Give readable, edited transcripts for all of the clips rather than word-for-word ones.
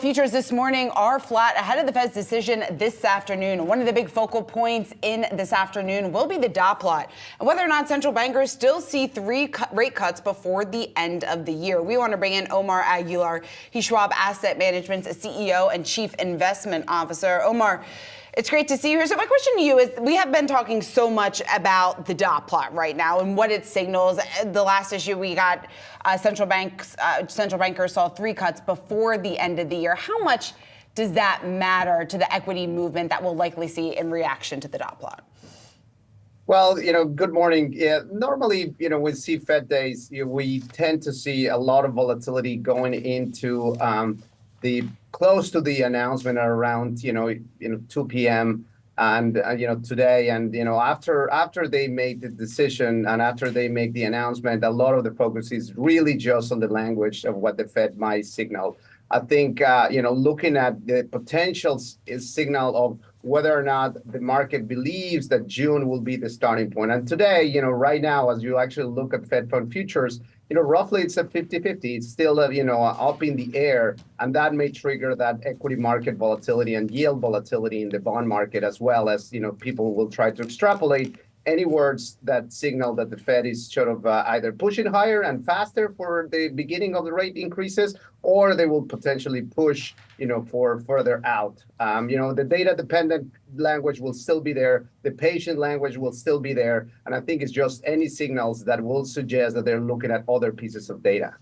futures this morning are flat ahead of the Fed's decision this afternoon. One of the big focal points in this afternoon will be the dot plot and whether or not central bankers still see three rate cuts before the end of the year. We want to bring in Omar Aguilar. He's Schwab Asset Management's CEO and Chief Investment Officer. Omar, it's great to see you here. So my question to you is, we have been talking so much about the dot plot right now and what it signals. The last issue we got, central bankers saw three cuts before the end of the year. How much does that matter to the equity movement that we'll likely see in reaction to the dot plot? Well, good morning. Normally, when we see Fed days, we tend to see a lot of volatility going into the close to the announcement around 2 p.m. and today, and after they make the decision and after they make the announcement, a lot of the focus is really just on the language of what the Fed might signal. I think looking at the potential signal of whether or not the market believes that June will be the starting point. And today, right now, as you actually look at Fed fund futures, roughly it's a 50-50. It's still, up in the air, and that may trigger that equity market volatility and yield volatility in the bond market, as well as, people will try to extrapolate any words that signal that the Fed is sort of either pushing higher and faster for the beginning of the rate increases, or they will potentially push, for further out. The data-dependent language will still be there. The patient language will still be there. And I think it's just any signals that will suggest that they're looking at other pieces of data.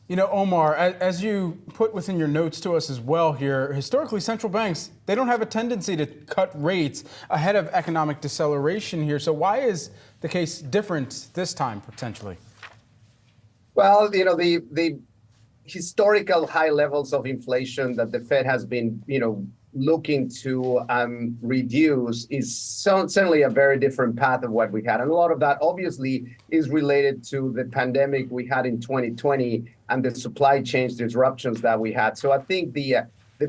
Omar, as you put within your notes to us as well here, historically, central banks, they don't have a tendency to cut rates ahead of economic deceleration here. So why is the case different this time, potentially? Well, the historical high levels of inflation that the Fed has been, looking to reduce is certainly a very different path of what we had. And a lot of that obviously is related to the pandemic we had in 2020 and the supply chain disruptions that we had. So I think the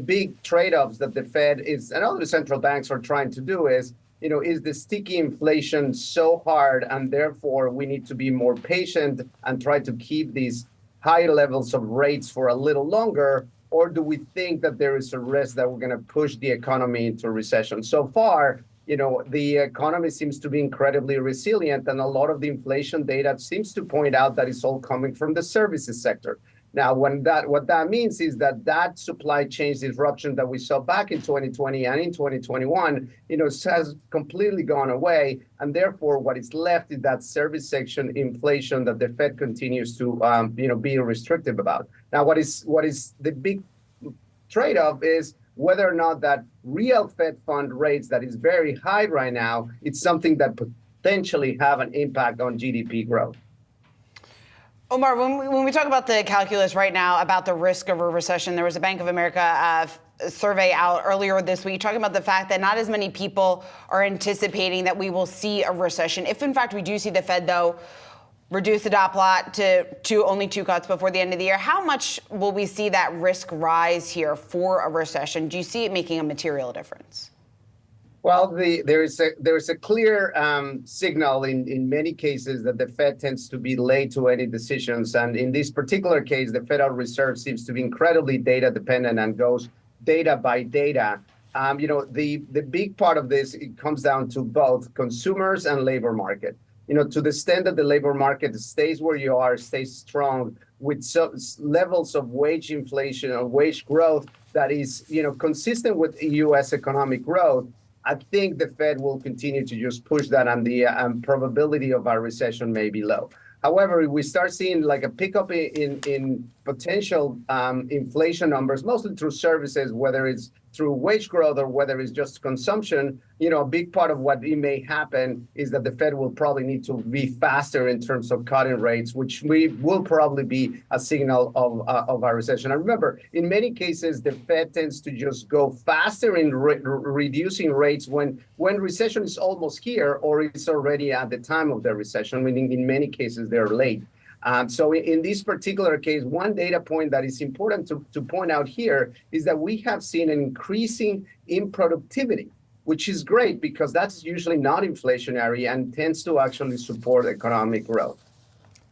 big trade-offs that the Fed is and other central banks are trying to do is the sticky inflation so hard, and therefore we need to be more patient and try to keep these high levels of rates for a little longer? Or do we think that there is a risk that we're going to push the economy into recession? So far, the economy seems to be incredibly resilient, and a lot of the inflation data seems to point out that it's all coming from the services sector. Now, what that means is that supply chain disruption that we saw back in 2020 and in 2021, has completely gone away, and therefore what is left is that service section inflation that the Fed continues to, be restrictive about. Now, what is the big trade-off is whether or not that real Fed fund rates that is very high right now, it's something that potentially have an impact on GDP growth. Omar, when we talk about the calculus right now about the risk of a recession, there was a Bank of America survey out earlier this week talking about the fact that not as many people are anticipating that we will see a recession. If, in fact, we do see the Fed, though, reduce the dot plot to only two cuts before the end of the year, how much will we see that risk rise here for a recession? Do you see it making a material difference? Well, there is a clear signal in many cases that the Fed tends to be late to any decisions. And in this particular case, the Federal Reserve seems to be incredibly data dependent and goes data by data. The big part of this, it comes down to both consumers and labor market. To the extent that the labor market stays where you are, stays strong with levels of wage inflation or wage growth that is, consistent with U.S. economic growth, I think the Fed will continue to just push that, and the probability of a recession may be low. However, if we start seeing like a pickup in potential inflation numbers, mostly through services, whether it's through wage growth or whether it's just consumption, a big part of what may happen is that the Fed will probably need to be faster in terms of cutting rates, which will probably be a signal of a recession. And remember, in many cases, the Fed tends to just go faster in reducing rates when recession is almost here or it's already at the time of the recession, meaning in many cases they're late. So in this particular case, one data point that is important to point out here is that we have seen an increasing in productivity, which is great because that's usually not inflationary and tends to actually support economic growth.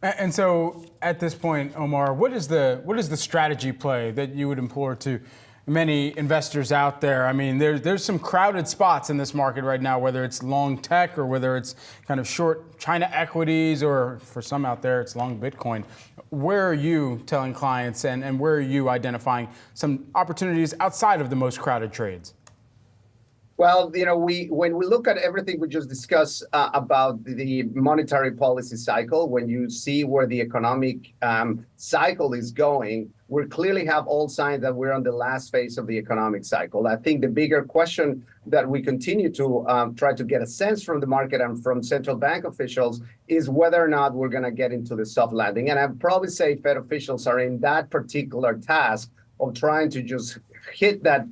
And so at this point, Omar, what is the strategy play that you would implore to many investors out there. I mean, there's some crowded spots in this market right now, whether it's long tech or whether it's kind of short China equities, or for some out there, it's long Bitcoin. Where are you telling clients and where are you identifying some opportunities outside of the most crowded trades? Well, when we look at everything we just discussed about the monetary policy cycle, when you see where the economic cycle is going, we clearly have all signs that we're on the last phase of the economic cycle. I think the bigger question that we continue to try to get a sense from the market and from central bank officials is whether or not we're going to get into the soft landing. And I'd probably say Fed officials are in that particular task of trying to just hit that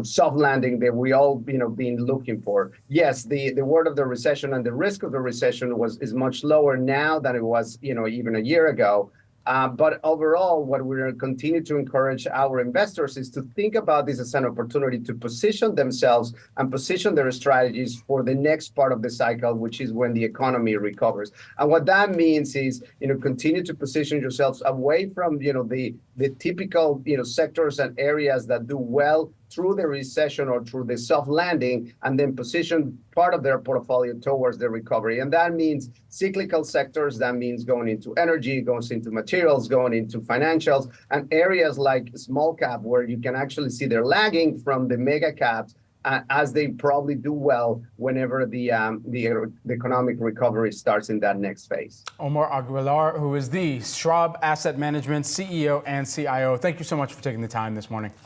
soft landing that we all, been looking for. Yes, the word of the recession and the risk of the recession is much lower now than it was, even a year ago. But overall, what we're going to continue to encourage our investors is to think about this as an opportunity to position themselves and position their strategies for the next part of the cycle, which is when the economy recovers. And what that means is, continue to position yourselves away from, the typical, sectors and areas that do well through the recession or through the soft landing, and then position part of their portfolio towards the recovery. And that means cyclical sectors, that means going into energy, goes into materials, going into financials, and areas like small cap, where you can actually see they're lagging from the mega caps, as they probably do well whenever the economic recovery starts in that next phase. Omar Aguilar, who is the Schwab Asset Management CEO and CIO. Thank you so much for taking the time this morning.